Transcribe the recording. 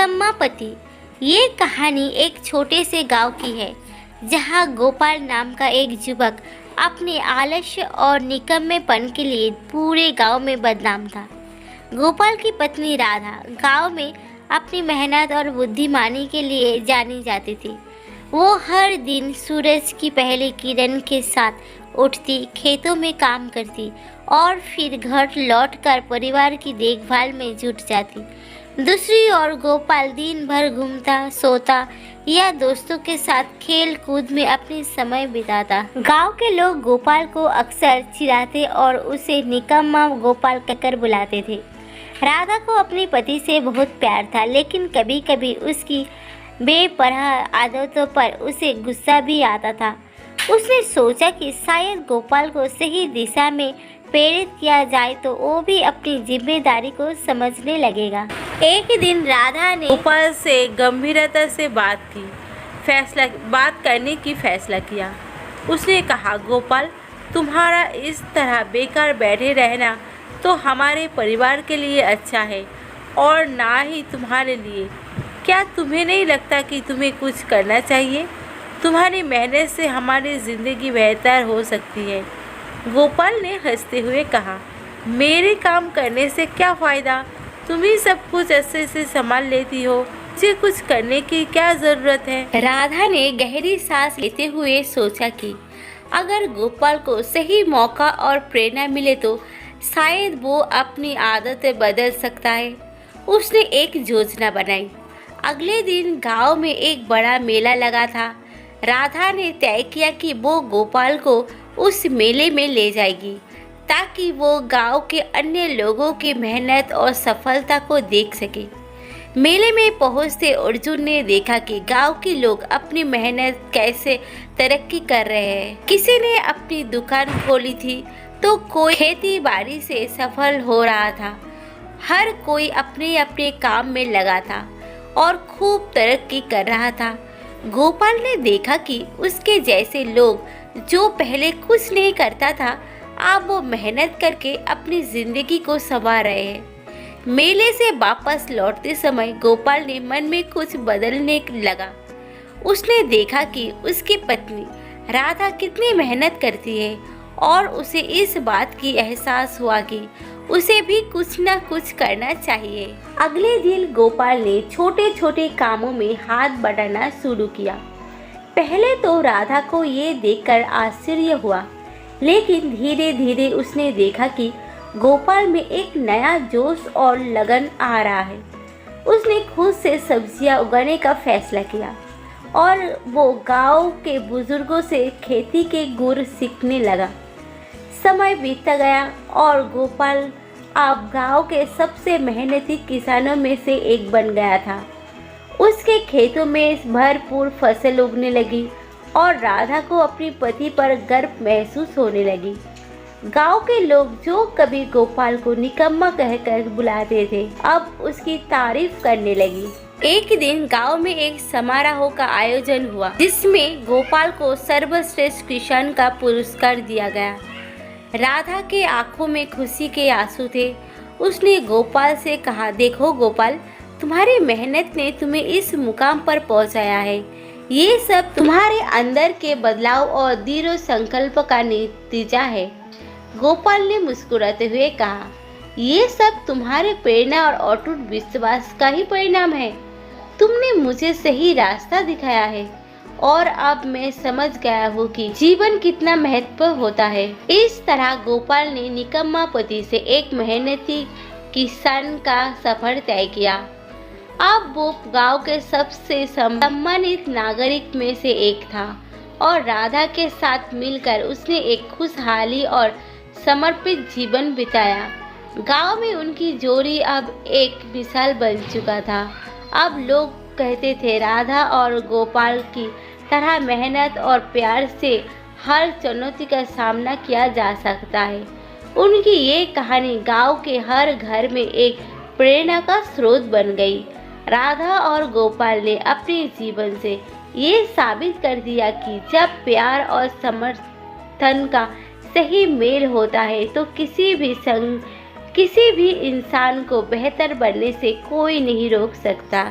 निकम्मा पति। ये कहानी एक छोटे से गांव की है जहां गोपाल नाम का एक युवक अपने आलस्य और निकम्मेपन के लिए पूरे गांव में बदनाम था। गोपाल की पत्नी राधा गांव में अपनी मेहनत और बुद्धिमानी के लिए जानी जाती थी। वो हर दिन सूरज की पहली किरण के साथ उठती, खेतों में काम करती और फिर घर लौटकर परिवार की देखभाल में जुट जाती। दूसरी ओर गोपाल दिन भर घूमता, सोता या दोस्तों के साथ खेल कूद में अपनी समय बिताता। गांव के लोग गोपाल को अक्सर चिढ़ाते और उसे निकम्मा गोपाल कहकर बुलाते थे। राधा को अपने पति से बहुत प्यार था, लेकिन कभी कभी उसकी बेपरवाह आदतों पर उसे गुस्सा भी आता था। उसने सोचा कि शायद गोपाल को सही दिशा में प्रेरित किया जाए तो वो भी अपनी जिम्मेदारी को समझने लगेगा। एक दिन राधा ने गोपाल से गंभीरता से बात करने की फैसला किया। उसने कहा, गोपाल, तुम्हारा इस तरह बेकार बैठे रहना तो हमारे परिवार के लिए अच्छा है और ना ही तुम्हारे लिए। क्या तुम्हें नहीं लगता कि तुम्हें कुछ करना चाहिए? तुम्हारी मेहनत से हमारी ज़िंदगी बेहतर हो सकती है। गोपाल ने हंसते हुए कहा, मेरे काम करने से क्या फ़ायदा? तुम ही सब कुछ अच्छे से संभाल लेती हो, मुझे कुछ करने की क्या ज़रूरत है? राधा ने गहरी सांस लेते हुए सोचा कि अगर गोपाल को सही मौका और प्रेरणा मिले तो शायद वो अपनी आदतें बदल सकता है। उसने एक योजना बनाई। अगले दिन गांव में एक बड़ा मेला लगा था। राधा ने तय किया कि वो गोपाल को उस मेले में ले जाएगी ताकि वो गांव के अन्य लोगों की मेहनत और सफलता को देख सके। मेले में पहुंचते अर्जुन ने देखा कि गांव के लोग अपनी मेहनत कैसे तरक्की कर रहे हैं। किसी ने अपनी दुकान खोली थी तो कोई खेती बाड़ी से सफल हो रहा था। हर कोई अपने अपने काम में लगा था और खूब तरक्की कर रहा था। गोपाल ने देखा कि उसके जैसे लोग जो पहले कुछ नहीं करता था, अब वो मेहनत करके अपनी जिंदगी को संवार रहे हैं। मेले से वापस लौटते समय गोपाल ने मन में कुछ बदलने लगा। उसने देखा कि उसकी पत्नी राधा कितनी मेहनत करती है और उसे इस बात की एहसास हुआ कि उसे भी कुछ न कुछ करना चाहिए। अगले दिन गोपाल ने छोटे छोटे कामों में हाथ बटाना शुरू किया। पहले तो राधा को ये देखकर आश्चर्य हुआ, लेकिन धीरे धीरे उसने देखा कि गोपाल में एक नया जोश और लगन आ रहा है। उसने खुद से सब्जियां उगाने का फैसला किया और वो गांव के बुजुर्गों से खेती के गुर सीखने लगा। समय बीतता गया और गोपाल अब गांव के सबसे मेहनती किसानों में से एक बन गया था। उसके खेतों में भरपूर फसल उगने लगी और राधा को अपने पति पर गर्व महसूस होने लगी। गांव के लोग जो कभी गोपाल को निकम्मा कहकर बुलाते थे, अब उसकी तारीफ करने लगी। एक दिन गांव में एक समारोह का आयोजन हुआ, जिसमें गोपाल को सर्वश्रेष्ठ किसान का पुरस्कार दिया गया। राधा के आंखों में खुशी के आंसू थे। उसने गोपाल से कहा, देखो गोपाल, तुम्हारी मेहनत ने तुम्हें इस मुकाम पर पहुंचाया है। ये सब तुम्हारे अंदर के बदलाव और दृढ़ संकल्प का नतीजा है। गोपाल ने मुस्कुराते हुए कहा, ये सब तुम्हारे प्रेरणा और अटूट विश्वास का ही परिणाम है। तुमने मुझे सही रास्ता दिखाया है और अब मैं समझ गया हूँ कि जीवन कितना महत्वपूर्ण होता है। इस तरह गोपाल ने निकम्मा पति से एक मेहनती किसान का सफर तय किया। अब वो गांव के सबसे सम्मानित नागरिक में से एक था और राधा के साथ मिलकर उसने एक खुशहाली और समर्पित जीवन बिताया। गांव में उनकी जोड़ी अब एक मिसाल बन चुका था। अब लोग कहते थे, राधा और गोपाल की तरह मेहनत और प्यार से हर चुनौती का सामना किया जा सकता है। उनकी ये कहानी गांव के हर घर में एक प्रेरणा का स्रोत बन गई। राधा और गोपाल ने अपने जीवन से ये साबित कर दिया कि जब प्यार और समर्थन का सही मेल होता है तो किसी भी किसी भी इंसान को बेहतर बनने से कोई नहीं रोक सकता।